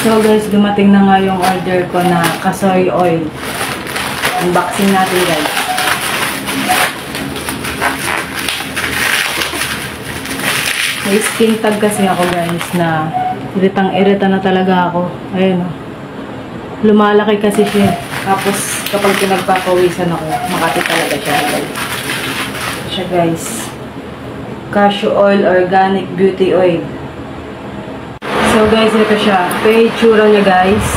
So guys, dumating na nga yung order ko na kasoy oil. Unboxing natin guys. May skin tag kasi ako guys na iritang-irita na talaga ako. Ayun o. Lumalaki kasi siya. Tapos kapag pinagpapawisan ako, makati talaga siya guys. Siya guys. Cashew oil, organic beauty oil. So guys, ito siya. Ito yung itsura niya guys.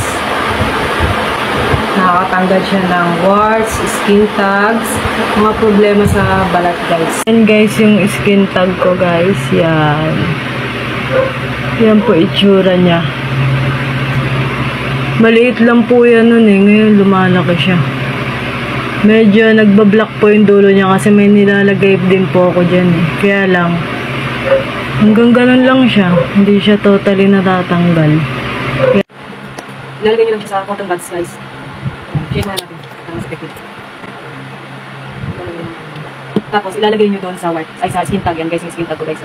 Nakakatanggal siya ng warts, skin tags, mga problema sa balat guys. And guys, yung skin tag ko guys, yan. Yan po itsura niya. Maliit lang po yan nun eh. Ngayon lumalaki siya. Medyo nagbablock po yung dulo niya kasi may nilalagay din po ako dyan eh. Kaya lang, hanggang ganun lang siya. Hindi siya totally natatanggal. Ilalagay niyo lang siya sa cotton buds guys. Shake na natin. Tapos ilalagay niyo doon sa white. Ay sa skin tag yan guys. Yung skin tag ko guys.